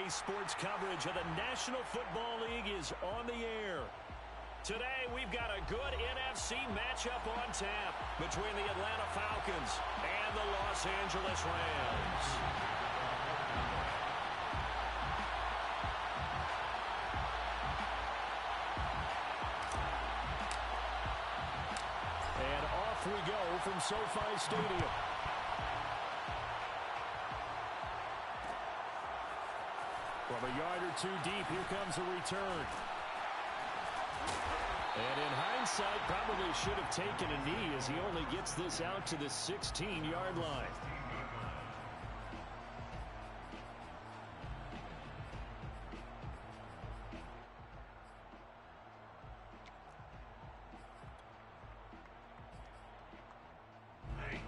sports coverage of the National Football League is on the air. Today, we've got a good NFC matchup on tap between the Atlanta Falcons and the Los Angeles Rams. And off we go from SoFi Stadium. From a yard or two deep, here comes a return. And in hindsight, probably should have taken a knee as he only gets this out to the 16-yard line.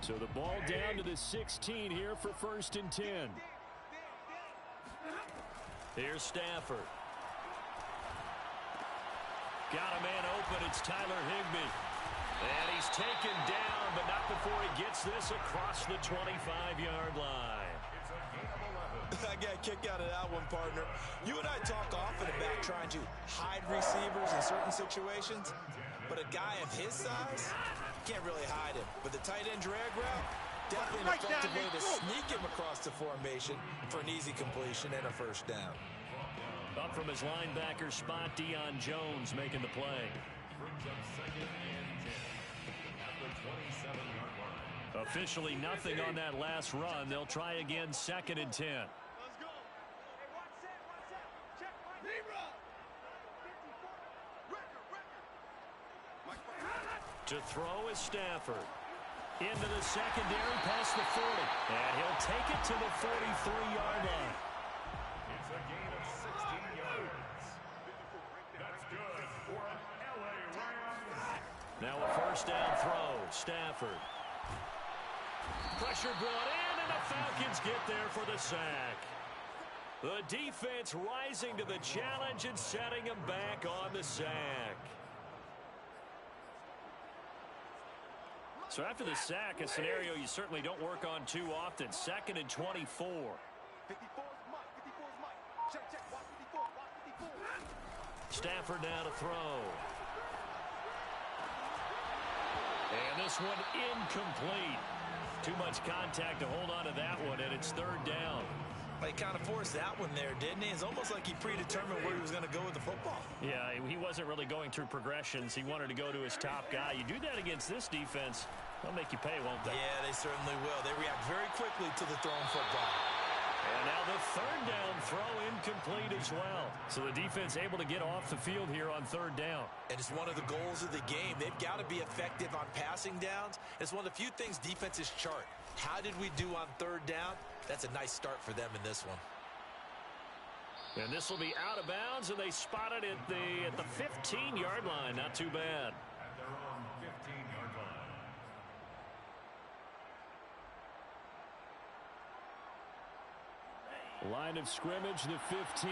So the ball down to the 16 here for 1st and 10. Here's Stafford. Got a man open. It's Tyler Higbee. And he's taken down, but not before he gets this across the 25-yard line. I got a kick out of that one, partner. You and I talk often about trying to hide receivers in certain situations, but a guy of his size can't really hide him. But the tight end drag route, definitely an effective way to sneak him across the formation for an easy completion and a 1st down. Up from his linebacker spot, Deion Jones making the play. Officially nothing on that last run. They'll try again 2nd and 10. To throw is Stafford. Into the secondary past the 40. And he'll take it to the 43-yard line. It's a gain of 16 yards. That's good for an LA Rams. Now a 1st down throw. Stafford. Pressure brought in, and the Falcons get there for the sack. The defense rising to the challenge and setting them back on the sack. So after the sack, a scenario you certainly don't work on too often. 2nd and 24. Stafford now to throw. And this one incomplete. Too much contact to hold on to that one, and it's 3rd down. He kind of forced that one there, didn't he? It's almost like he predetermined where he was going to go with the football. Yeah, he wasn't really going through progressions. He wanted to go to his top guy. You do that against this defense, they'll make you pay, won't they? Yeah, they certainly will. They react very quickly to the thrown football. And now the 3rd down throw incomplete as well. So the defense able to get off the field here on 3rd down. And it's one of the goals of the game. They've got to be effective on passing downs. It's one of the few things defenses chart. How did we do on 3rd down? That's a nice start for them in this one. And this will be out of bounds, and they spot it at the 15-yard line. Not too bad. At their own 15-yard line. Line of scrimmage, the 15.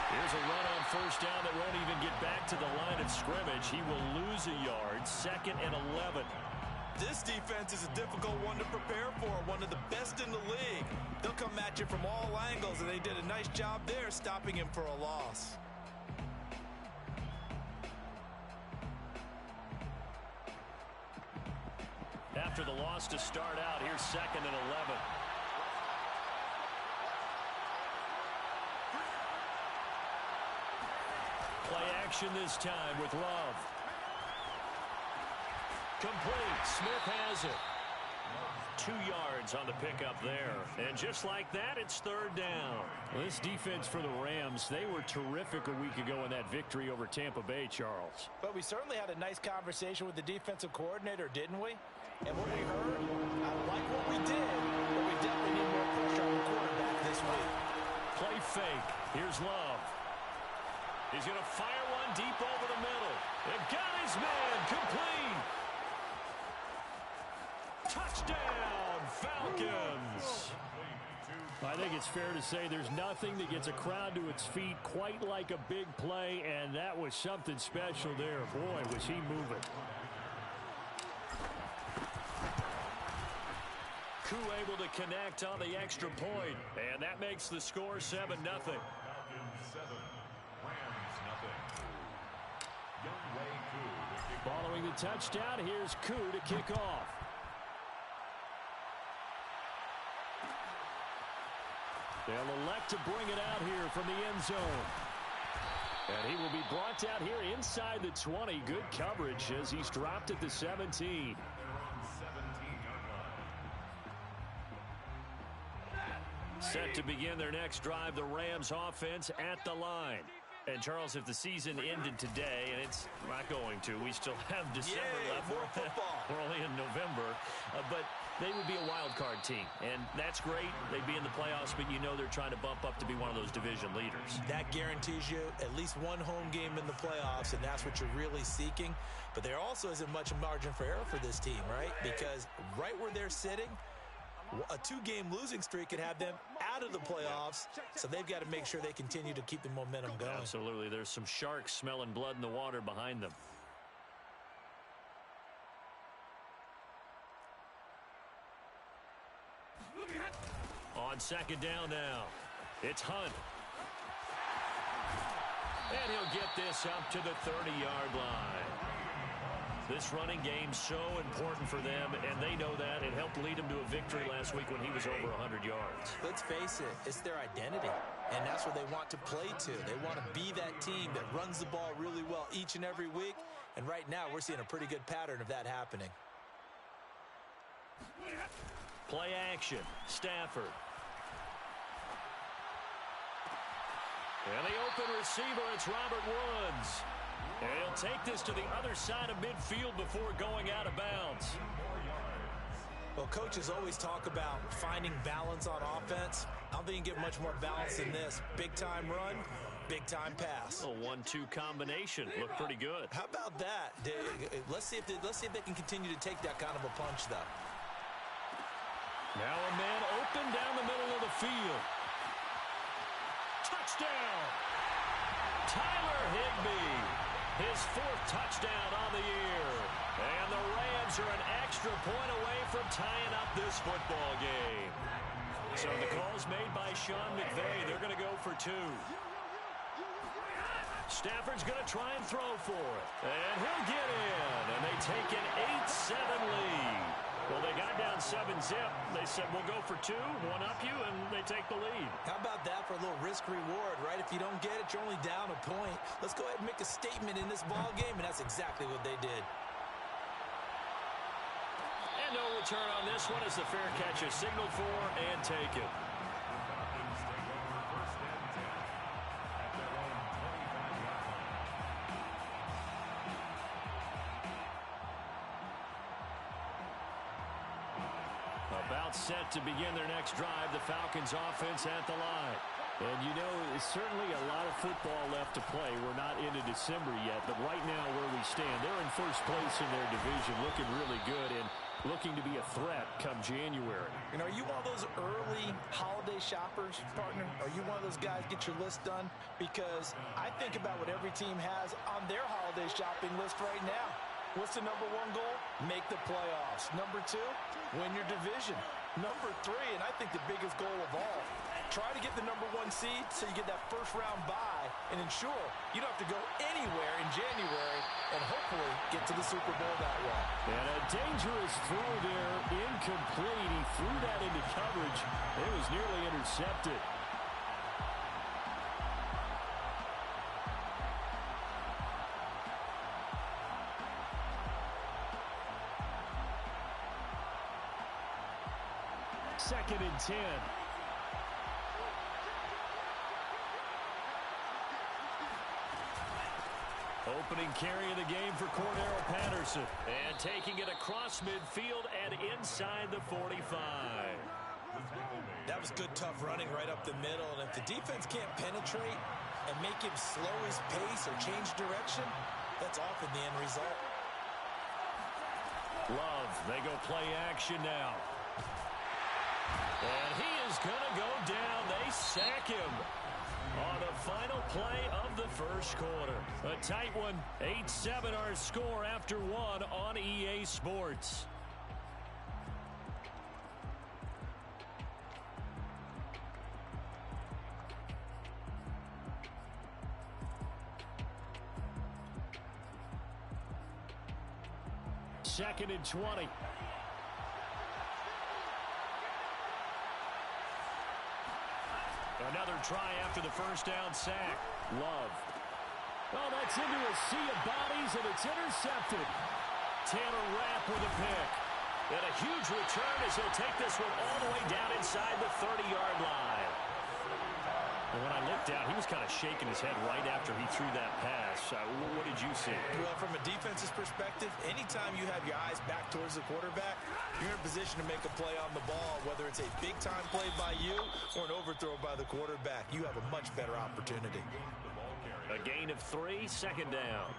Here's a run on 1st down that won't even get back to the line of scrimmage. He will lose a yard. 2nd and 11. This defense is a difficult one to prepare for, one of the best in the league. They'll come at you from all angles, and they did a nice job there stopping him for a loss. After the loss to start out, here's 2nd and 11. Play action this time with Love. Complete. Smith has it. 2 yards on the pickup there. And just like that, it's 3rd down. Well, this defense for the Rams, they were terrific a week ago in that victory over Tampa Bay, Charles. But we certainly had a nice conversation with the defensive coordinator, didn't we? And what we heard, I like what we did, but we definitely need more pressure on the quarterback this week. Play fake. Here's Love. He's going to fire one deep over the middle. They've got his man. Complete. Touchdown, Falcons. I think it's fair to say there's nothing that gets a crowd to its feet quite like a big play, and that was something special there. Boy, was he moving. Koo able to connect on the extra point, and that makes the score 7-0. Falcons 7, Rams nothing. Younghoe Koo to kick off. Following the touchdown, here's Koo to kick off. They'll elect to bring it out here from the end zone. And he will be brought out here inside the 20. Good coverage as he's dropped at the 17. They're on 17-yard line. Set to begin their next drive, the Rams offense at the line. And, Charles, if the season ended today, and it's not going to, we still have December left. More football. We're only in November. But they would be a wild card team. And that's great. They'd be in the playoffs, but you know they're trying to bump up to be one of those division leaders. That guarantees you at least one home game in the playoffs, and that's what you're really seeking. But there also isn't much margin for error for this team, right? Because right where they're sitting, a 2-game losing streak could have them out of the playoffs, so they've got to make sure they continue to keep the momentum going. Absolutely. There's some sharks smelling blood in the water behind them. On second down now, it's Hunt. And he'll get this up to the 30-yard line. This running game so important for them, and they know that. It helped lead them to a victory last week when he was over 100 yards. Let's face it, it's their identity, and that's what they want to play to. They want to be that team that runs the ball really well each and every week, and right now we're seeing a pretty good pattern of that happening. Play action, Stafford. And the open receiver, it's Robert Woods. And he'll take this to the other side of midfield before going out of bounds. Well, coaches always talk about finding balance on offense. I don't think you can get much more balance than this. Big-time run, big-time pass. A 1-2 combination. Looked pretty good. How about that? Let's see if they can continue to take that kind of a punch, though. Now a man open down the middle of the field. Touchdown! Tyler Higbee. His 4th touchdown on the year. And the Rams are an extra point away from tying up this football game. So the call's made by Sean McVay. They're going to go for 2. Stafford's going to try and throw for it. And he'll get in. And they take an 8-7 lead. Well, they got down 7-zip. They said, we'll go for 2, one up you, and they take the lead. How about that for a little risk-reward, right? If you don't get it, you're only down a point. Let's go ahead and make a statement in this ball game, and that's exactly what they did. And no return on this one as the fair catch is signaled for and taken. About set to begin their next drive, the Falcons offense at the line. And you know, it's certainly a lot of football left to play. We're not into December yet, but right now where we stand, they're in first place in their division, looking really good and looking to be a threat come January. And are you one of those early holiday shoppers, partner? Are you one of those guys get your list done? Because I think about what every team has on their holiday shopping list right now. What's the number 1 goal? Make the playoffs. Number 2, win your division. Number 3, and I think the biggest goal of all, try to get the number 1 seed so you get that first-round bye and ensure you don't have to go anywhere in January and hopefully get to the Super Bowl that way. And a dangerous throw there, incomplete. He threw that into coverage. It was nearly intercepted. Second and 10. Opening carry of the game for Cordero Patterson. And taking it across midfield and inside the 45. That was good, tough running right up the middle. And if the defense can't penetrate and make him slow his pace or change direction, that's often the end result. Love, they go play action now. And he is going to go down. They sack him on the final play of the first quarter. A tight one. 8-7 our score after 1 on EA Sports. 2nd and 20. Another try after the first down sack. Love. Oh, that's into a sea of bodies, and it's intercepted. Taylor Rapp with a pick. And a huge return as he'll take this one all the way down inside the 30-yard line. And when I looked down, he was kind of shaking his head right after he threw that pass. What did you see? Well, from a defense's perspective, anytime you have your eyes back towards the quarterback, you're in a position to make a play on the ball, whether it's a big-time play by you or an overthrow by the quarterback. You have a much better opportunity. A gain of 3, 2nd down.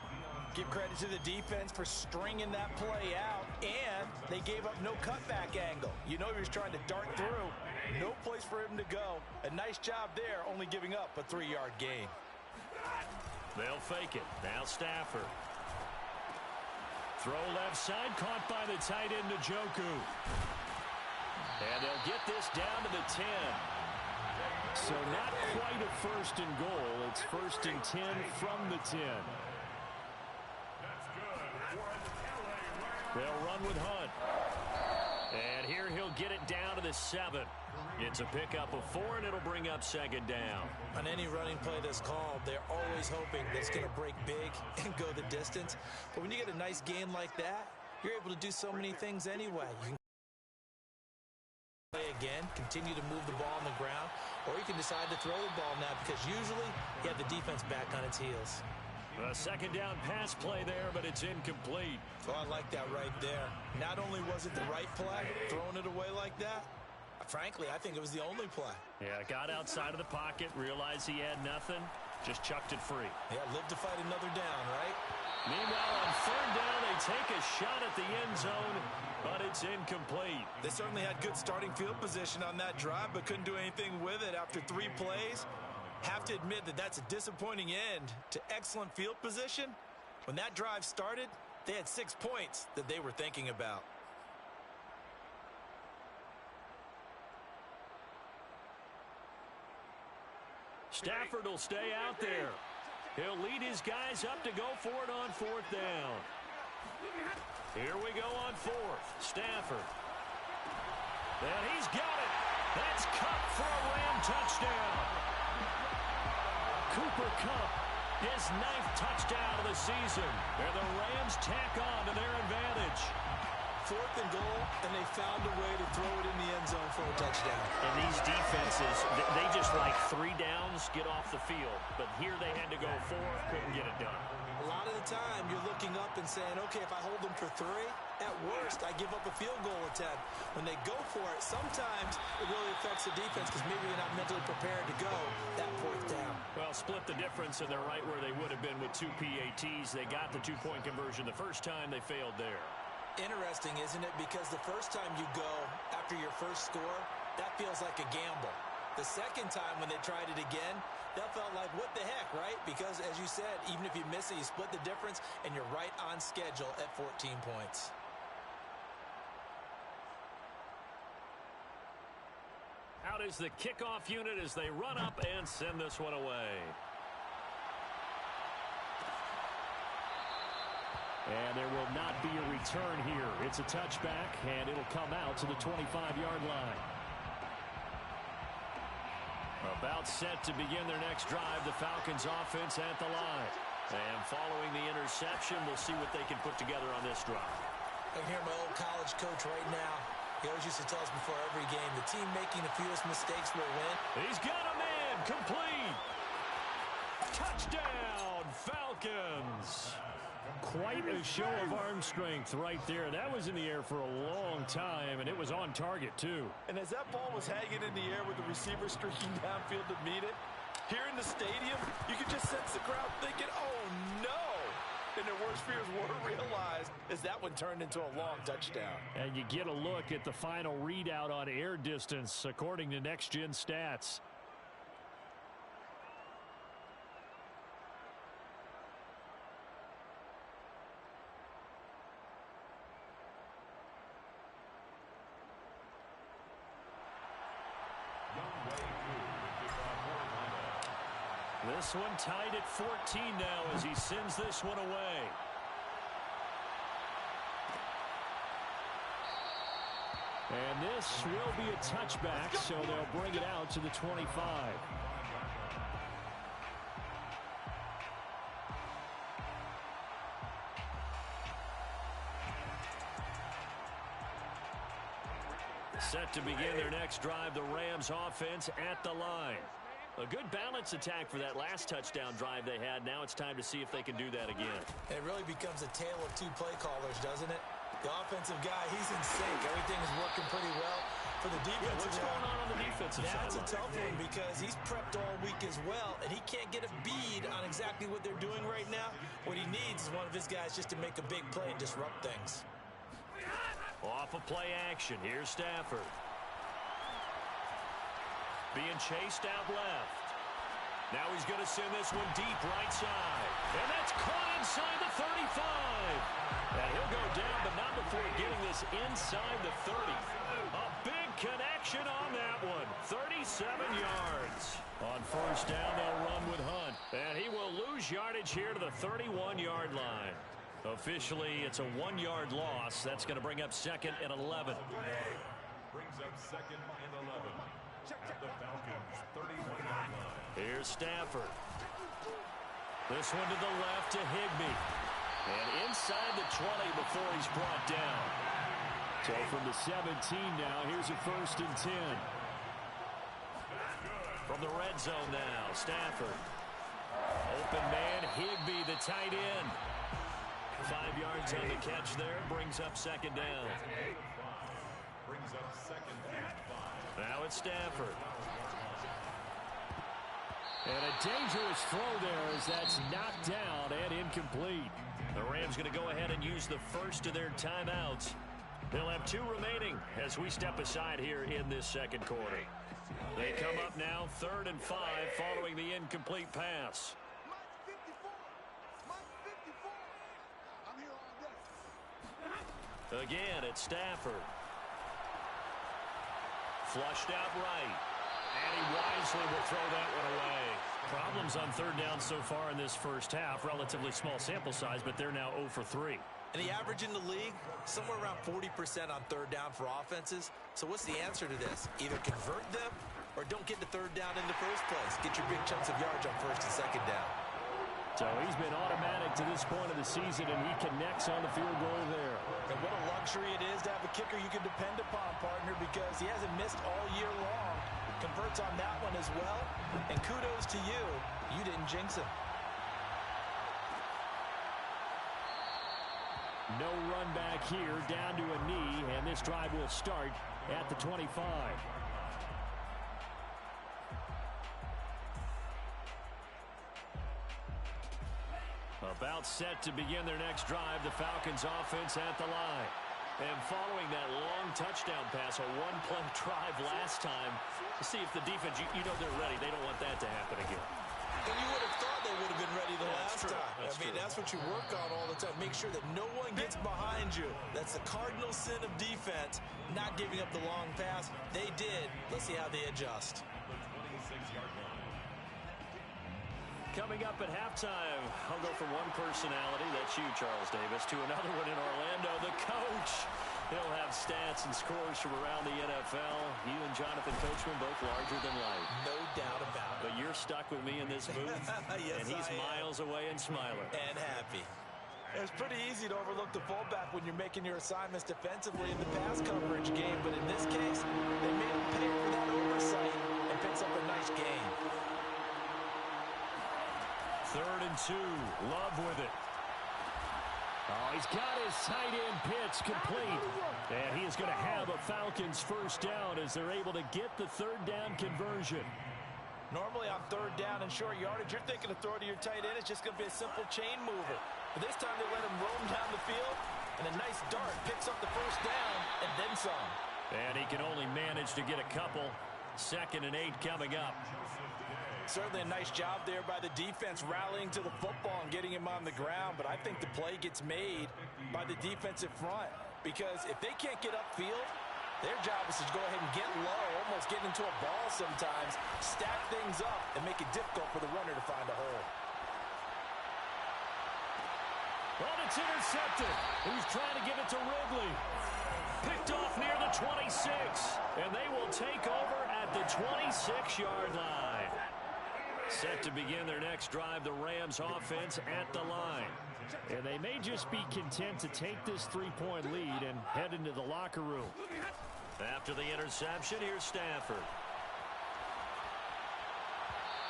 Give credit to the defense for stringing that play out, and they gave up no cutback angle. You know he was trying to dart through. No place for him to go. A nice job there, only giving up a 3-yard gain. They'll fake it. Now Stafford. Throw left side, caught by the tight end, Njoku. And they'll get this down to the 10. So not quite a 1st and goal. It's 1st and 10 from the 10. They'll run with Hunt. And here he'll get it down to the 7. It's a pickup of 4, and it'll bring up 2nd down. On any running play that's called, they're always hoping that it's going to break big and go the distance. But when you get a nice gain like that, you're able to do so many things anyway. You can play again, continue to move the ball on the ground, or you can decide to throw the ball now because usually you have the defense back on its heels. A 2nd down pass play there, but it's incomplete. Oh, I like that right there. Not only was it the right play, throwing it away like that, frankly, I think it was the only play. Yeah, got outside of the pocket, realized he had nothing, just chucked it free. Yeah, live to fight another down, right? Meanwhile, on 3rd down, they take a shot at the end zone, but it's incomplete. They certainly had good starting field position on that drive, but couldn't do anything with it after 3 plays. Have to admit that that's a disappointing end to excellent field position. When that drive started, they had 6 points that they were thinking about. Stafford will stay out there. He'll lead his guys up to go for it on 4th down. Here we go on 4th. Stafford. And he's got it. That's Kupp for a Ram touchdown. Cooper Kupp, his 9th touchdown of the season. And the Rams tack on to their advantage. 4th and goal, and they found a way to throw it in the end zone for a touchdown. And these defenses, they just like 3 downs, get off the field. But here they had to go 4, couldn't get it done. A lot of the time, you're looking up and saying, okay, if I hold them for 3, at worst, I give up a field goal attempt. When they go for it, sometimes it really affects the defense because maybe you're not mentally prepared to go that 4th down. Well, split the difference, and they're right where they would have been with 2 PATs. They got the 2-point conversion the first time. They failed there. Interesting, isn't it? Because the first time you go after your first score, that feels like a gamble. The second time when they tried it again, that felt like, what the heck, right? Because, as you said, even if you miss it, you split the difference, and you're right on schedule at 14 points. Out is the kickoff unit as they run up and send this one away. And there will not be a return here. It's a touchback, and it'll come out to the 25-yard line. About set to begin their next drive, the Falcons offense at the line. And following the interception, we'll see what they can put together on this drive. I can hear my old college coach right now. He always used to tell us before every game, the team making the fewest mistakes will win. He's got a man, complete. Touchdown, Falcons. Quite a show of arm strength right there. That was in the air for a long time, and it was on target, too. And as that ball was hanging in the air with the receiver streaking downfield to meet it, here in the stadium, you could just sense the crowd thinking, oh, no. And their worst fears were realized as that one turned into a long touchdown. And you get a look at the final readout on air distance, according to Next Gen Stats. This one tied at 14 now as he sends this one away. And this will be a touchback, so they'll bring it out to the 25. Set to begin their next drive, the Rams offense at the line. A good balance attack for that last touchdown drive they had. Now it's time to see if they can do that again. It really becomes a tale of two play callers, doesn't it? The offensive guy, he's in sync. Everything is working pretty well. For the defensive what's going on the defensive side? That's a tough one because he's prepped all week as well, and he can't get a bead on exactly what they're doing right now. What he needs is one of his guys just to make a big play and disrupt things. Off of play action. Here's Stafford. Being chased out left. Now he's going to send this one deep right side. And that's caught inside the 35. And he'll go down, but not before getting this inside the 30. A big connection on that one. 37 yards. On first down, they'll run with Hunt. And he will lose yardage here to the 31-yard line. Officially, it's a 1-yard loss. That's going to bring up 2nd and 11. Brings up 2nd and 11. At the Falcons, 31-yard line. Here's Stafford. This one to the left to Higbee. And inside the 20 before he's brought down. So from the 17 now, here's a 1st and 10. From the red zone now, Stafford. Open man, Higbee, the tight end. 5 yards on the catch there, brings up 2nd down. Brings up 2nd and 5. Now it's Stafford. And a dangerous throw there as that's knocked down and incomplete. The Rams going to go ahead and use the first of their timeouts. They'll have 2 remaining as we step aside here in this 2nd quarter. They come up now 3rd and 5 following the incomplete pass. Again, it's Stafford. Flushed out right. And he wisely will throw that one away. Problems on 3rd down so far in this first half. Relatively small sample size, but they're now 0 for 3. And the average in the league, somewhere around 40% on 3rd down for offenses. So what's the answer to this? Either convert them or don't get the 3rd down in the first place. Get your big chunks of yards on 1st and 2nd down. So he's been automatic to this point of the season, and he connects on the field goal there. And what a luxury it is to have a kicker you can depend upon, partner, because he hasn't missed all year long. Converts on that one as well. And kudos to you. You didn't jinx him. No run back here, down to a knee, and this drive will start at the 25. About set to begin their next drive, the Falcons offense at the line. And following that long touchdown pass, a one-play drive last time, to see if the defense, you know they're ready. They don't want that to happen again. And you would have thought they would have been ready the last time. That's what you work on all the time. Make sure that no one gets behind you. That's the cardinal sin of defense, not giving up the long pass. They did. Let's see how they adjust. Coming up at halftime, I'll go from one personality, that's you, Charles Davis, to another one in Orlando, the coach. He'll have stats and scores from around the NFL. You and Jonathan Coachman both larger than life. No doubt about it. But you're stuck with me in this booth, yes, and he's miles away and smiling. And happy. It's pretty easy to overlook the fullback when you're making your assignments defensively in the pass coverage game, but in this case, they made him pay for that oversight and picks up a nice gain. 3rd and 2. Love with it. Oh, he's got his tight end pitch complete. And he is going to have a Falcons first down as they're able to get the 3rd down conversion. Normally on 3rd down and short yardage, you're thinking of throwing to your tight end. It's just going to be a simple chain mover. But this time they let him roam down the field, and a nice dart picks up the first down and then some. And he can only manage to get a couple. 2nd and 8 coming up. Certainly a nice job there by the defense rallying to the football and getting him on the ground, but I think the play gets made by the defensive front because if they can't get upfield, their job is to go ahead and get low, almost get into a ball sometimes, stack things up, and make it difficult for the runner to find a hole. Well, it's intercepted. He's trying to give it to Ridley. Picked off near the 26, and they will take over at the 26-yard line. Set to begin their next drive, the Rams offense at the line. And they may just be content to take this 3-point lead and head into the locker room. After the interception, here's Stafford.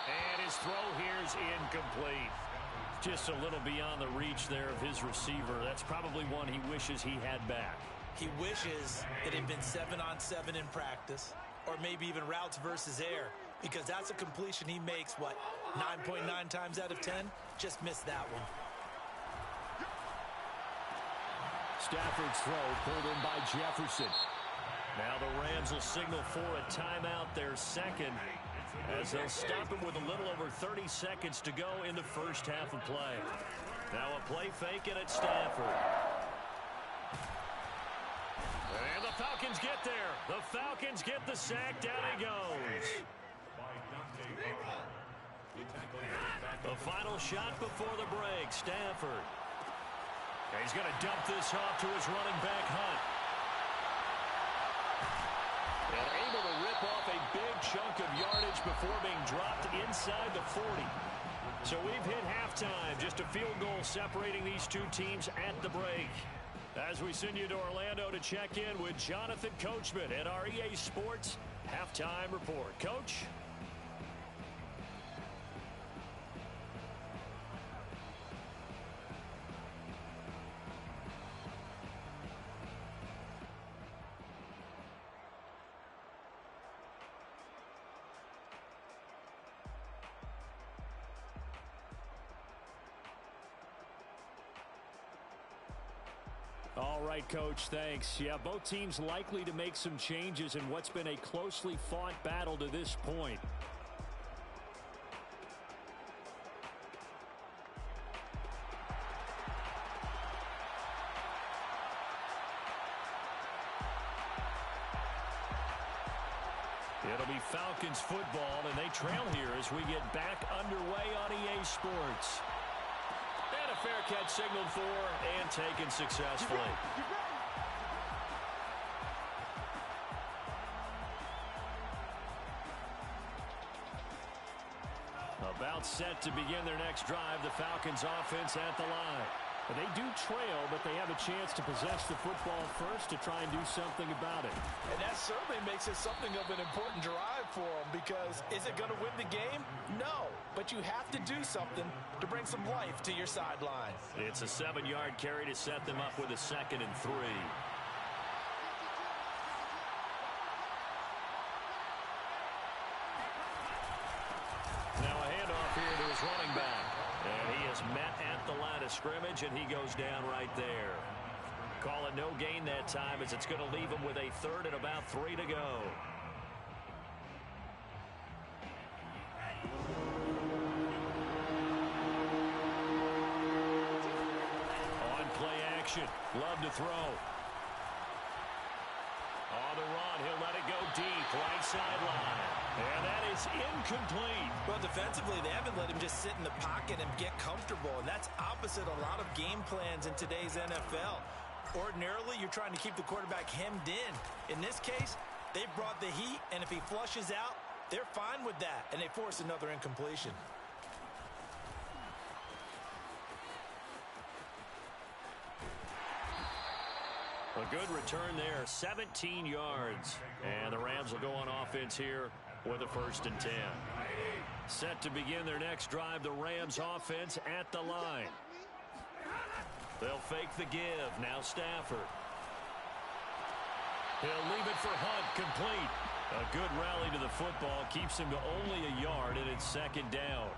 And his throw here's incomplete. Just a little beyond the reach there of his receiver. That's probably one he wishes he had back. He wishes it had been 7-on-7 in practice, or maybe even routes versus air, because that's a completion he makes, 9.9 times out of 10? Just missed that one. Stafford's throw pulled in by Jefferson. Now the Rams will signal for a timeout, their second, as they'll stop him with a little over 30 seconds to go in the first half of play. Now a play fake it at Stafford. And the Falcons get there. The Falcons get the sack. Down he goes. The final shot before the break. Stafford. And he's going to dump this off to his running back, Hunt. And able to rip off a big chunk of yardage before being dropped inside the 40. So we've hit halftime. Just a field goal separating these two teams at the break. As we send you to Orlando to check in with Jonathan Coachman at our EA Sports Halftime Report. Coach? All right, Coach, thanks. Yeah, both teams likely to make some changes in what's been a closely fought battle to this point. It'll be Falcons football, and they trail here as we get back underway on EA Sports. And a fair catch signaled for and taken successfully. About set to begin their next drive, the Falcons offense at the line. They do trail, but they have a chance to possess the football first to try and do something about it. And that certainly makes it something of an important drive for them, because is it going to win the game? No, but you have to do something to bring some life to your sideline. It's a 7-yard carry to set them up with a 2nd and 3. Now a handoff here to his running back. And he is met at the line of scrimmage, and he goes down right there. Call it no gain that time, as it's going to leave him with a 3rd and about 3 to go. On play action. Love to throw. On the run, he'll let it go deep, right sideline. And that is incomplete. Well, defensively, they haven't let him just sit in the pocket and get comfortable, and that's opposite a lot of game plans in today's NFL. Ordinarily, you're trying to keep the quarterback hemmed in. In this case, they brought the heat, and if he flushes out, they're fine with that, and they force another incompletion. A good return there, 17 yards. And the Rams will go on offense here with a 1st and 10. Set to begin their next drive, the Rams offense at the line. They'll fake the give. Now Stafford. He'll leave it for Hunt, complete. A good rally to the football keeps him to only a yard, and it's 2nd down.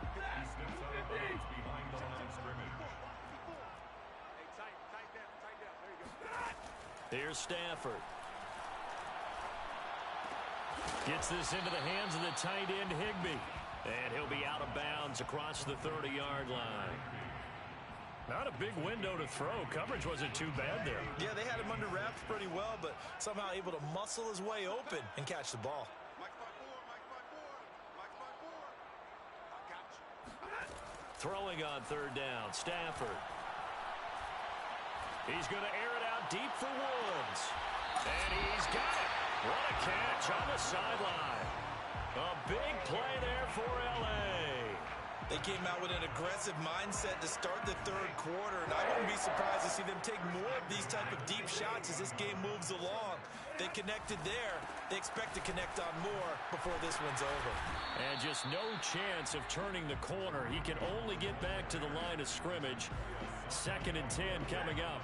Here's Stafford. Gets this into the hands of the tight end, Higbee. And he'll be out of bounds across the 30-yard line. Not a big window to throw. Coverage wasn't too bad there. Yeah, they had him under wraps pretty well, but somehow able to muscle his way open and catch the ball. Throwing on 3rd down, Stafford. He's going to air it out deep for Woods. And he's got it. catch on the sideline. A big play there for L.A. They came out with an aggressive mindset to start the third quarter, and I wouldn't be surprised to see them take more of these type of deep shots as this game moves along. They connected there. They expect to connect on more before this one's over. And just no chance of turning the corner. He can only get back to the line of scrimmage. 2nd and 10 coming up.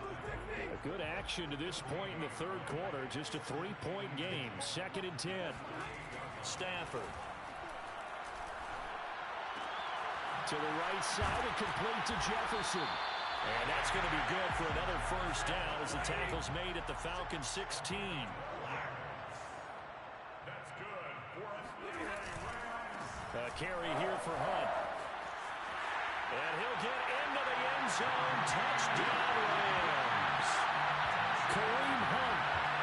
A good action to this point in the third quarter. Just a 3-point game. 2nd and 10. Stafford. To the right side and complete to Jefferson. And that's going to be good for another first down as the tackle's made at the Falcons 16. That's good for a A carry here for Hunt. And he'll get into the end zone. Touchdown Rams. Kareem Hunt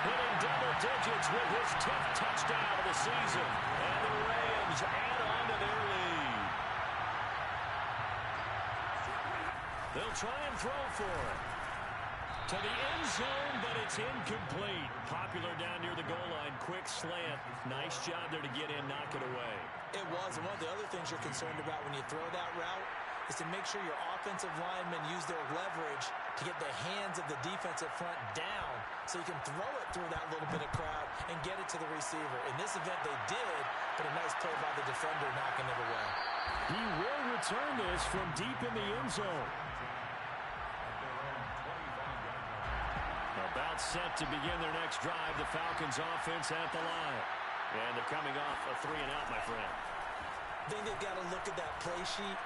hitting double digits with his 10th touchdown of the season. And the Rams add on to their lead. They'll try and throw for it. To the end zone, but it's incomplete. Popular down near the goal line. Quick slant. Nice job there to get in, knock it away. It was. And one of the other things you're concerned about when you throw that route is to make sure your offensive linemen use their leverage to get the hands of the defensive front down so you can throw it through that little bit of crowd and get it to the receiver. In this event, they did, but a nice play by the defender knocking it away. He will return this from deep in the end zone. About set to begin their next drive, the Falcons offense at the line. And they're coming off a 3-and-out, my friend. I think they've got to look at that play sheet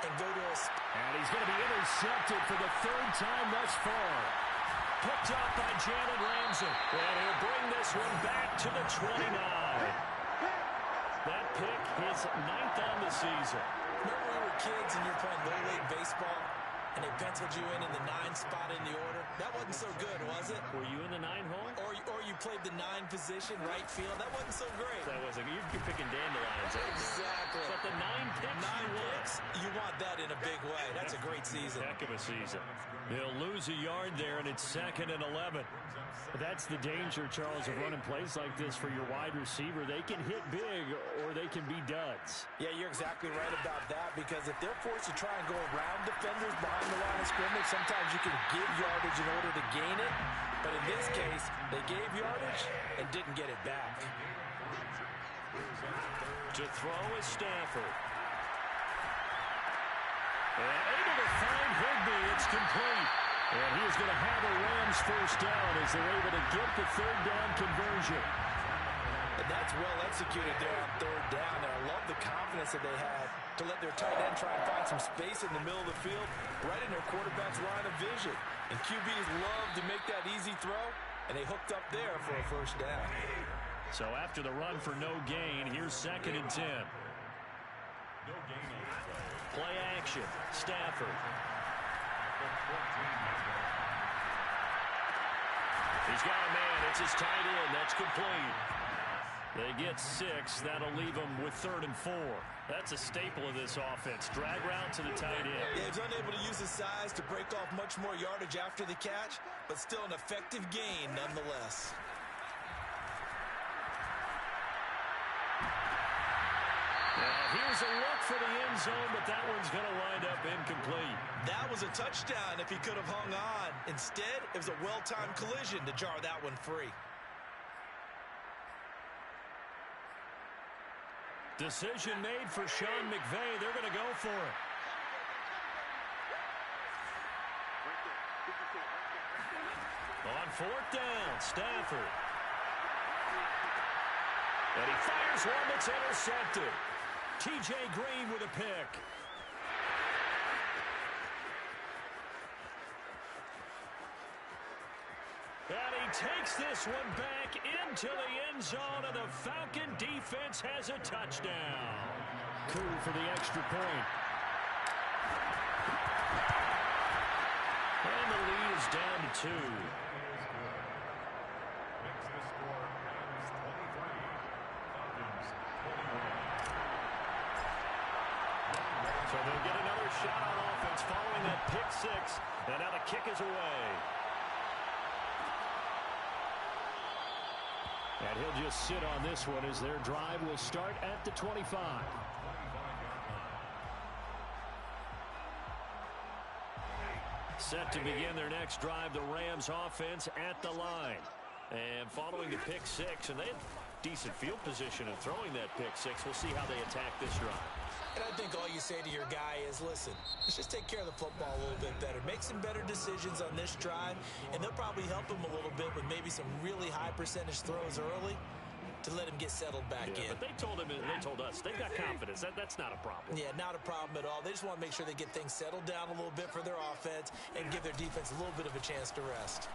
and go to a... And he's going to be intercepted for the 3rd time thus far. Picked up by Jalen Ramsey. And he'll bring this one back to the 29. That pick, his 9th on the season. Remember when we were kids and you were playing Little League baseball and they penciled you in the 9 spot in the order? That wasn't so good, was it? Were you in the 9 hole? Or you played the 9 position, right field. That wasn't so great. That wasn't. You're picking dandelions. Exactly. But the 9 picks. 9 picks. You want that in a big way. That's a great season. Heck of a season. They'll lose a yard there, and it's 2nd and 11. That's the danger, Charles, of running plays like this for your wide receiver. They can hit big or they can be duds. Yeah, you're exactly right about that, because if they're forced to try and go around defenders behind the line of scrimmage, sometimes you can give yardage in order to gain it. But in this case, they gave yardage and didn't get it back. To throw is Stafford. And able to find Higbee. It's complete. And he is going to have a Rams first down as they're able to get the 3rd down conversion. And that's well executed there on 3rd down. And I love the confidence that they had to let their tight end try and find some space in the middle of the field, right in their quarterback's line of vision. And QBs love to make that easy throw, and they hooked up there for a first down. So after the run for no gain, here's 2nd and 10. Play action. Stafford. He's got a man. It's his tight end. That's complete. They get 6. That'll leave them with 3rd and 4. That's a staple of this offense. Drag route to the tight end. Yeah, he's unable to use his size to break off much more yardage after the catch, but still an effective gain nonetheless. Here's a look for the end zone, but that one's going to wind up incomplete. That was a touchdown if he could have hung on. Instead, it was a well-timed collision to jar that one free. Decision made for Sean McVay. They're going to go for it. On 4th down, Stafford. And he fires one that's intercepted. T.J. Green with a pick. And he takes this one back into the end zone, and the Falcon defense has a touchdown. Cool for the extra point. And the lead is down to 2. So they'll get another shot on offense following that pick 6. And now the kick is away. And he'll just sit on this one as their drive will start at the 25. Set to begin their next drive, the Rams offense at the line. And following the pick six, and they had decent field position of throwing that pick six. We'll see how they attack this drive. And I think all you say to your guy is, listen, let's just take care of the football a little bit better. Make some better decisions on this drive, and they'll probably help him a little bit with maybe some really high percentage throws early to let him get settled back in. But they told us, they've got confidence. That's not a problem. Yeah, not a problem at all. They just want to make sure they get things settled down a little bit for their offense and give their defense a little bit of a chance to rest.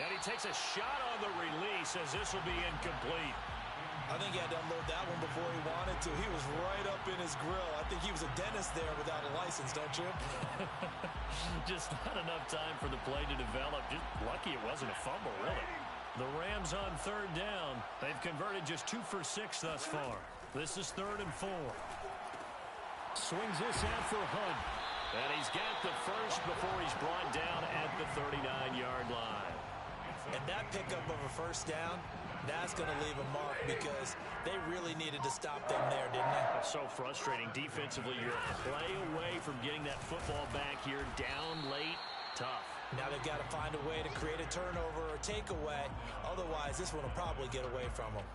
And he takes a shot on the release as this will be incomplete. I think he had to unload that one before he wanted to. He was right up in his grill. I think he was a dentist there without a license, don't you? Just not enough time for the play to develop. Just lucky it wasn't a fumble, really. The Rams on third down. They've converted just 2 for 6 thus far. This is 3rd and 4. Swings this out for Hunt. And he's got the first before he's brought down at the 39-yard line. And that pickup of a first down, that's going to leave a mark because they really needed to stop them there, didn't they? So frustrating. Defensively, you're a play away from getting that football back here down late. Tough. Now they've got to find a way to create a turnover or takeaway. Otherwise, this one will probably get away from them.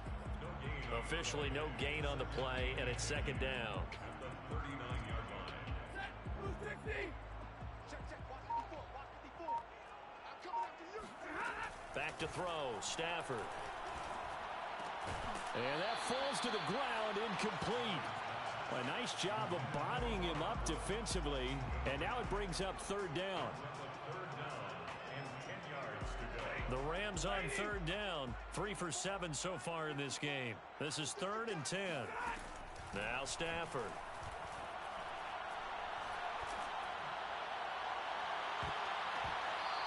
Officially no gain on the play, and it's 2nd down. Back to throw, Stafford. And that falls to the ground, incomplete. A nice job of bodying him up defensively, and now it brings up 3rd down. The Rams on 3rd down, 3 for 7 so far in this game. This is 3rd and 10. Now Stafford.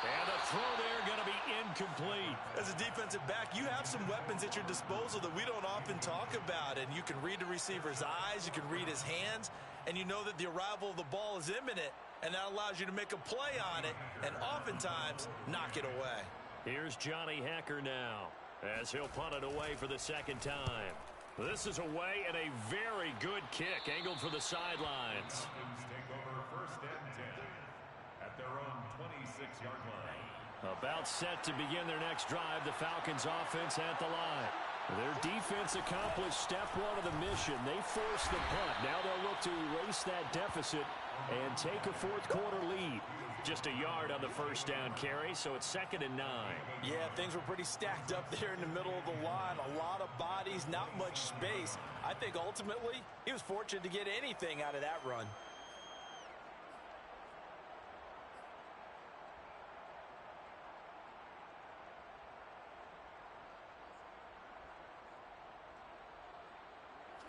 And the throw there going to be incomplete. As a defensive back, you have some weapons at your disposal that we don't often talk about. And you can read the receiver's eyes, you can read his hands, and you know that the arrival of the ball is imminent. And that allows you to make a play on it and oftentimes knock it away. Here's Johnny Hacker now as he'll punt it away for the 2nd time. This is away and a very good kick angled for the sidelines. Take over 1st and 10 at their own 26-yard line. About set to begin their next drive, the Falcons offense at the line. Their defense accomplished step 1 of the mission. They forced the punt. Now they'll look to erase that deficit and take a 4th quarter lead. Just a yard on the 1st down carry, so it's 2nd and 9. Yeah, things were pretty stacked up there in the middle of the line. A lot of bodies, not much space. I think ultimately he was fortunate to get anything out of that run.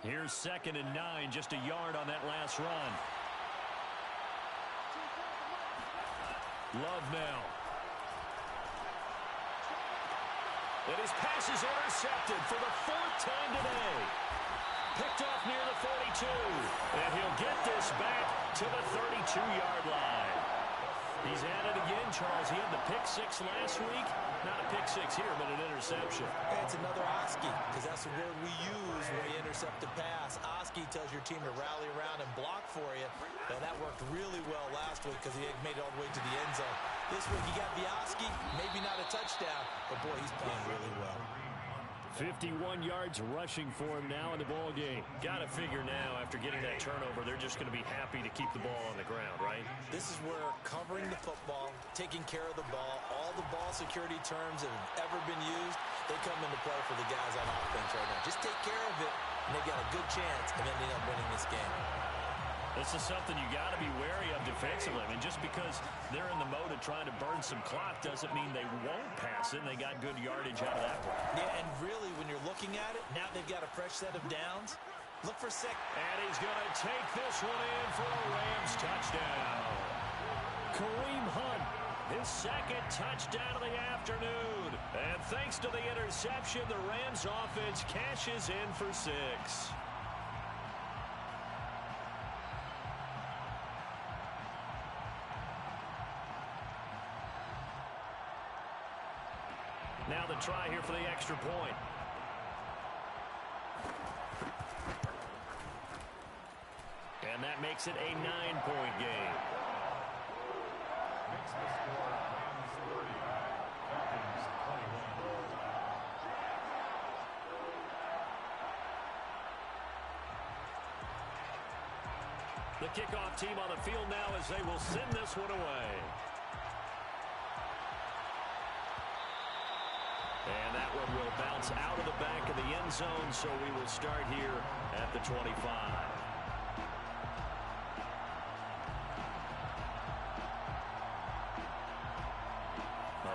Here's 2nd and 9, just a yard on that last run. Love now. And his pass is intercepted for the 4th time today. Picked off near the 42. And he'll get this back to the 32-yard line. He's at it again, Charles. He had the pick 6 last week. Not a pick 6 here, but an interception. Hey, it's another Oski, because that's the word we use when we intercept a pass. Oski tells your team to rally around and block for you. And that worked really well last week because he made it all the way to the end zone. This week he got the Oski, maybe not a touchdown, but boy, he's playing really well. 51 yards rushing for him now in the ball game. Got to figure now, after getting that turnover, they're just going to be happy to keep the ball on the ground, right? This is where covering the football, taking care of the ball, all the ball security terms that have ever been used, they come into play for the guys on offense right now. Just take care of it, and they've got a good chance of ending up winning this game. This is something you got to be wary of defensively. I mean, just because they're in the mode of trying to burn some clock doesn't mean they won't pass it, and they got good yardage out of that one. Yeah, and really, when you're looking at it, now they've got a fresh set of downs. Look for six. And he's going to take this one in for a Rams touchdown. Kareem Hunt, his 2nd touchdown of the afternoon. And thanks to the interception, the Rams offense cashes in for 6. Now the try here for the extra point. And that makes it a 9-point game. Makes the score Rams 30, Falcons 21. The kickoff team on the field now as they will send this one away. And that one will bounce out of the back of the end zone, so we will start here at the 25.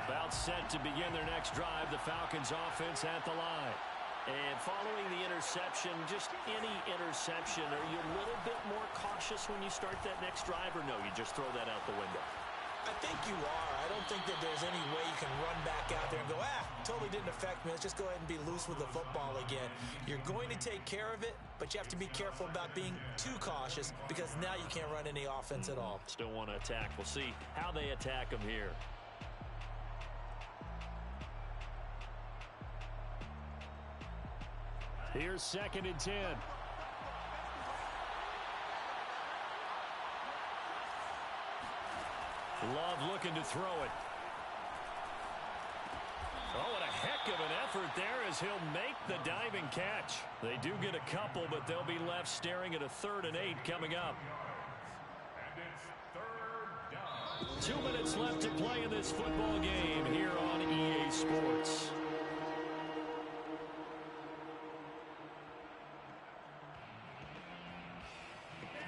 About set to begin their next drive, the Falcons offense at the line. And following the interception, just any interception, are you a little bit more cautious when you start that next drive, or no, you just throw that out the window? I think you are. I don't think that there's any way you can run back out there and go, totally didn't affect me. Let's just go ahead and be loose with the football again. You're going to take care of it, but you have to be careful about being too cautious because now you can't run any offense at all. Still want to attack. We'll see how they attack them here. Here's 2nd and 10. Love looking to throw it. Oh, and a heck of an effort there as he'll make the diving catch. They do get a couple, but they'll be left staring at a 3rd and 8 coming up. And it's 3rd down. 2 minutes left to play in this football game here on EA Sports.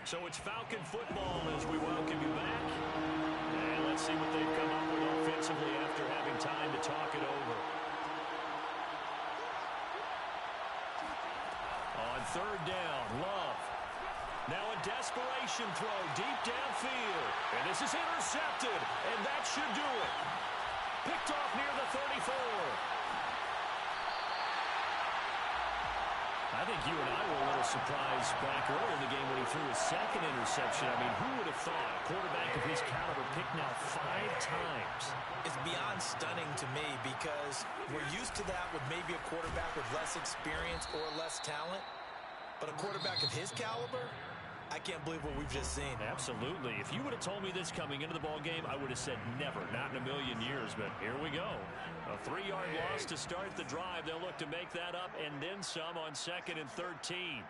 So it's Falcon football as we welcome you back. And let's see what they've come up with offensively after having time to talk it over. On 3rd down, Love. Now a desperation throw deep downfield. And this is intercepted, and that should do it. Picked off near the 34. I think you and I were a little surprised back early in the game when he threw his 2nd interception. I mean, who would have thought a quarterback of his caliber picked now 5 times? It's beyond stunning to me because we're used to that with maybe a quarterback with less experience or less talent. But a quarterback of his caliber, I can't believe what we've just seen. Absolutely. If you would have told me this coming into the ball game, I would have said never, not in a million years. But here we go. A 3-yard loss to start the drive. They'll look to make that up and then some on 2nd and 13.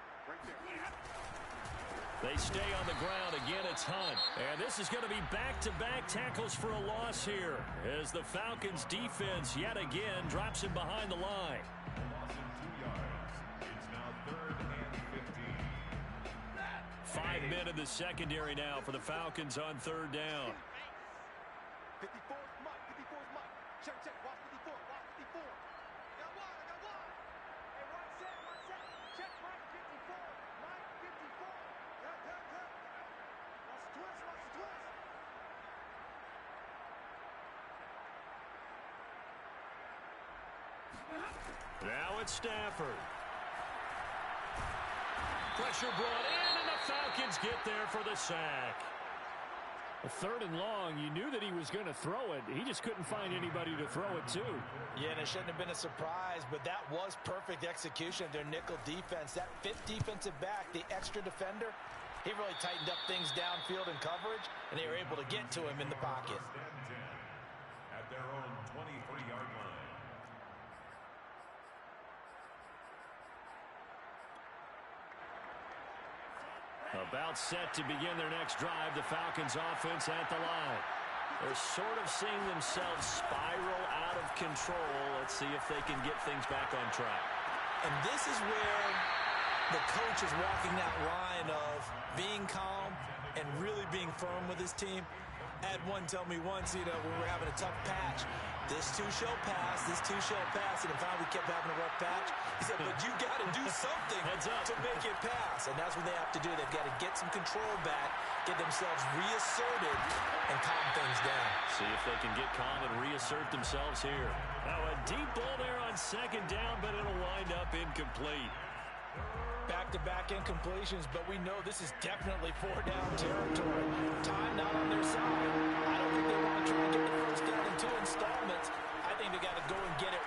They stay on the ground. Again, it's Hunt. And this is going to be back-to-back tackles for a loss here as the Falcons defense yet again drops him behind the line. Loss of 2 yards. It's now 3rd and 15. 5 men in the secondary now for the Falcons on 3rd down. 54 is Mike. 54 is Mike. Check, check. Watch 54. Watch 54. I got one. Hey, one set. Check Mike 54. Mike 54. Cut. Watch the twist. Now it's Stafford. Pressure brought in, and the Falcons get there for the sack. A 3rd and long, you knew that he was going to throw it. He just couldn't find anybody to throw it to. Yeah, and it shouldn't have been a surprise, but that was perfect execution of their nickel defense. That 5th defensive back, the extra defender, he really tightened up things downfield in coverage, and they were able to get to him in the pocket. Stand 10 at their own 23-yard line. About set to begin their next drive, the Falcons offense at the line. They're sort of seeing themselves spiral out of control. Let's see if they can get things back on track. And this is where the coach is walking that line of being calm and really being firm with his team. I had one tell me once, when we were having a tough patch, this too shall pass, and finally we kept having a rough patch. He said, but you got to do something to make it pass. And that's what they have to do. They've got to get some control back, get themselves reasserted, and calm things down. See if they can get calm and reassert themselves here. Now a deep ball there on 2nd down, but it'll wind up incomplete. Back-to-back incompletions, but we know this is definitely 4-down territory. Time not on their side. I don't think they want to try and get the first down in 2 installments. I think they got to go and get it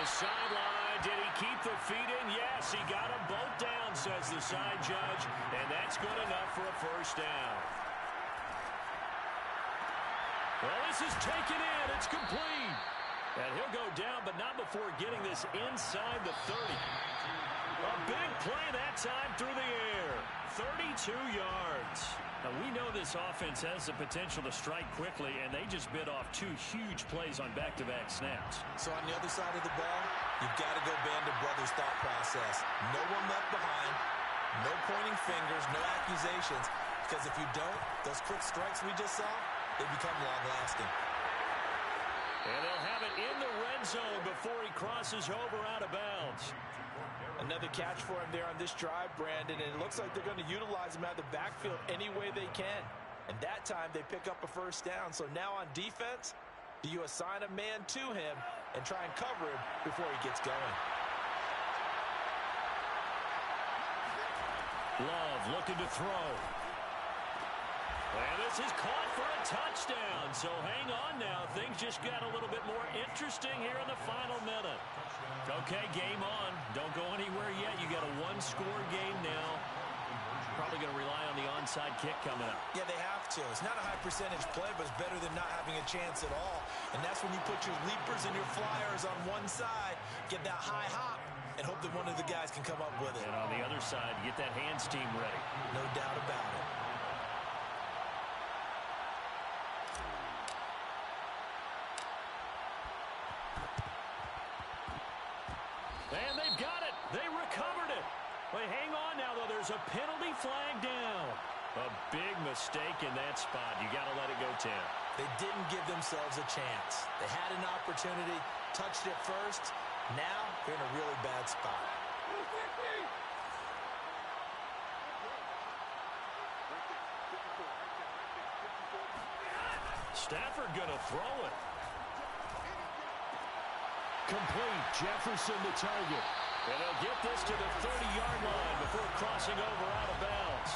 the sideline. Did he keep the feet in? Yes, he got them both down, says the side judge. And that's good enough for a first down. Well, this is taken in. It's complete. And he'll go down, but not before getting this inside the 30. A big play that time through the air. 32 yards. Now, we know this offense has the potential to strike quickly, and they just bit off 2 huge plays on back-to-back snaps. So on the other side of the ball, you've got to go Band of Brothers thought process. No one left behind, no pointing fingers, no accusations, because if you don't, those quick strikes we just saw, they become long-lasting. And they'll have it in the red zone before he crosses over out of bounds. Another catch for him there on this drive, Brandon, and it looks like they're going to utilize him out of the backfield any way they can. And that time they pick up a first down. So now on defense, do you assign a man to him and try and cover him before he gets going? Love looking to throw. And this is caught for a touchdown. So hang on now. Things just got a little bit more interesting here in the final minute. Okay, game on. Don't go anywhere yet. You got a one-score game now. Probably going to rely on the onside kick coming up. Yeah, they have to. It's not a high percentage play, but it's better than not having a chance at all. And that's when you put your leapers and your flyers on one side, get that high hop, and hope that one of the guys can come up with it. And on the other side, get that hands team ready. No doubt about it. And they've got it. They recovered it. Wait, hang on now, though. There's a penalty flag down. A big mistake in that spot. You got to let it go 10. They didn't give themselves a chance. They had an opportunity, touched it first. Now they're in a really bad spot. Stafford going to throw it. Complete. Jefferson the target. And they'll get this to the 30-yard line before crossing over out of bounds.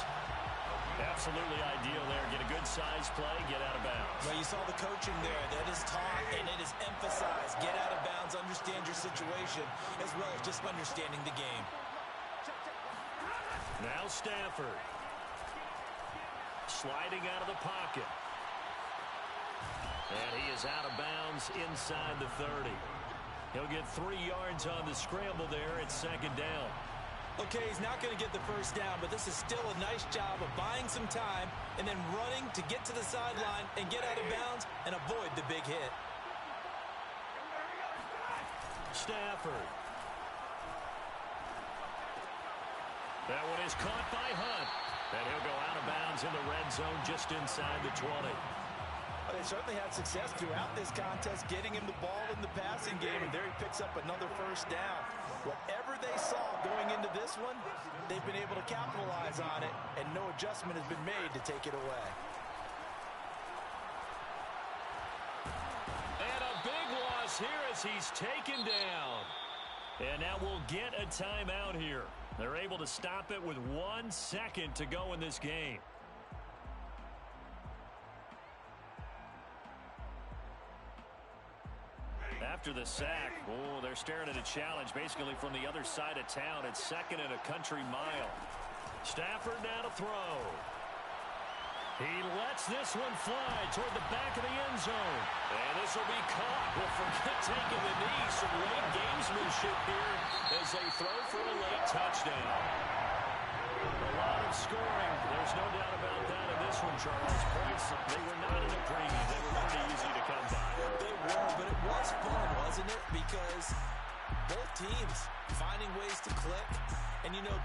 Absolutely ideal there. Get a good size play, get out of bounds. Well, you saw the coaching there. That is taught and it is emphasized. Get out of bounds, understand your situation, as well as just understanding the game. Now Stafford. Sliding out of the pocket. And he is out of bounds inside the 30. He'll get 3 yards on the scramble there. It's second down. Okay, he's not going to get the first down, but this is still a nice job of buying some time and then running to get to the sideline and get out of bounds and avoid the big hit. Stafford. That one is caught by Hunt. And he'll go out of bounds in the red zone just inside the 20. Well, they certainly had success throughout this contest, getting him the ball in the passing game, and there he picks up another first down. Whatever they saw going into this one, they've been able to capitalize on it, and no adjustment has been made to take it away. And a big loss here as he's taken down. And now we'll get a timeout here. They're able to stop it with 1 second to go in this game. After the sack, oh, they're staring at a challenge basically from the other side of town. It's second and a country mile. Stafford now to throw. He lets this one fly toward the back of the end zone. And this will be caught. Well, forget taking the knee. Some late gamesmanship here as they throw for a late touchdown. A lot of scoring. There's no doubt about that in this one, Charles. Points, they were not in a premium. They were pretty easy to come by. They were, but it was fun, wasn't it? Because both teams finding ways to click. And, you know,